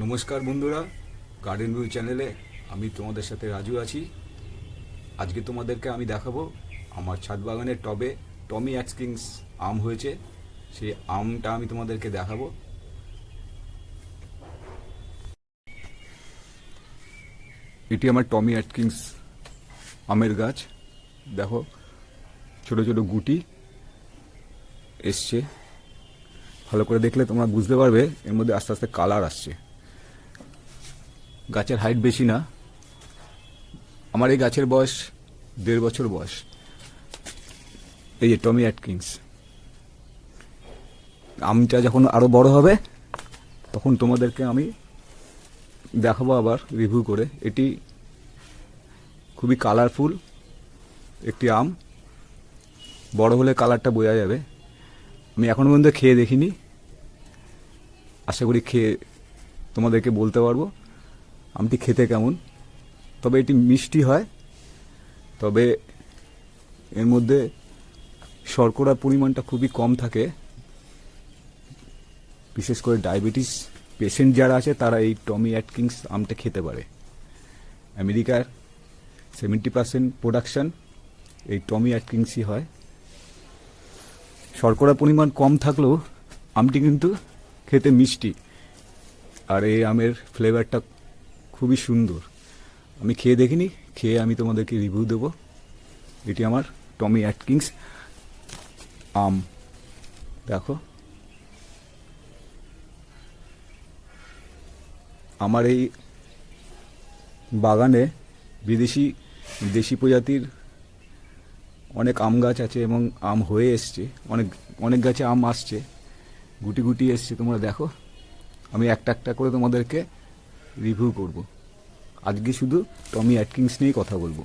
নমস্কার বন্ধুরা, garden view চ্যানেলে আমি তোমাদের সাথে রাজু আছি। আজকে তোমাদেরকে আমি দেখাবো আমার ছাদ বাগানের টবে টমি অ্যাটকিন্স আম হয়েছে। সেই আমটা আমি তোমাদেরকে দেখাবো। এটি আমার টমি অ্যাটকিন্স আমের গাছ। দেখো, ছোট ছোট গুটি এসছে। ভালো করে দেখলে তোমরা বুঝতে পারবে এর মধ্যে আস্তে আস্তে কালার আসছে। গাছের হাইট বেশি না। আমার এই গাছের বয়স 1.5 বছর বয়স। এই যে টমি অ্যাটকিন্স। আমটা যখন আরো বড় হবে তখন তোমাদেরকে আমি দেখাবো আবার রিভিউ করে। এটি খুবই কালারফুল একটি আম। বড় হলে কালারটা বোঝা যাবে। আমি এখনো পর্যন্ত খেয়ে দেখিনি, আশা করি খেয়ে তোমাদেরকে বলতে পারবো আমটি খেতে কেমন। তবে এটি মিষ্টি হয়, তবে এর মধ্যে শর্করার পরিমাণটা খুবই কম থাকে। বিশেষ করে ডায়াবেটিস পেশেন্ট যারা আছে তারা এই টমি অ্যাটকিন্স আমটা খেতে পারে। আমেরিকার 70% প্রোডাকশন এই টমি অ্যাটকিন্সই হয়। শর্করার পরিমাণ কম থাকলেও আমটি কিন্তু খেতে মিষ্টি, আর এই আমের ফ্লেভারটা খুবই সুন্দর। আমি খেয়ে দেখিনি, খেয়ে আমি তোমাদেরকে রিভিউ দেবো। এটি আমার টমি অ্যাটকিন্স আম। দেখো, আমার এই বাগানে দেশি প্রজাতির অনেক আম গাছ আছে এবং আম হয়ে এসছে। অনেক অনেক গাছে আম আসছে, গুটি গুটি এসছে। তোমরা দেখো, আমি একটা একটা করে তোমাদেরকে রিভিউ করব। আজকে শুধু টমি অ্যাটকিন্স নিয়েই কথা বলবো।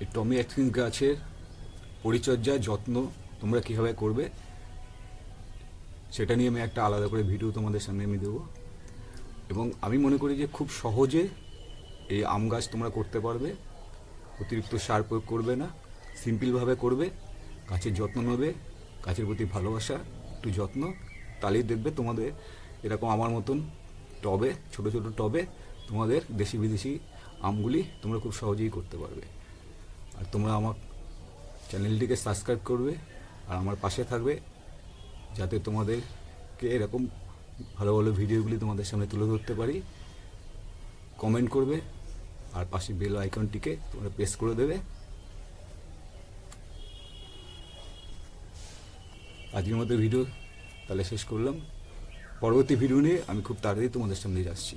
এই টমি অ্যাটকিন্স গাছের পরিচর্যা যত্ন তোমরা কীভাবে করবে সেটা নিয়ে আমি একটা আলাদা করে ভিডিও তোমাদের সামনে আমি দেবো। এবং আমি মনে করি যে খুব সহজে এই আম গাছ তোমরা করতে পারবে। অতিরিক্ত সার প্রয়োগ করবে না, সিম্পলভাবে করবে, গাছের যত্ন নেবে, গাছের প্রতি ভালোবাসা, একটু যত্ন, তাহলেই দেখবে তোমাদের এরকম আমার মতন টবে, ছোট ছোট টবে তোমাদের দেশি বিদেশি আমগুলি তোমরা খুব সহজেই করতে পারবে। আর তোমরা আমার চ্যানেলটিকে সাবস্ক্রাইব করবে আর আমার পাশে থাকবে, যাতে তোমাদেরকে এরকম ভালো ভালো ভিডিওগুলি তোমাদের সামনে তুলে ধরতে পারি। কমেন্ট করবে আর পাশে বেল আইকনটিকে তোমরা প্রেস করে দেবে। আজকের মতো ভিডিও তাহলে শেষ করলাম। পরবর্তী ভিডিও নিয়ে আমি খুব তাড়াতাড়ি তোমাদের সামনে যাচ্ছি।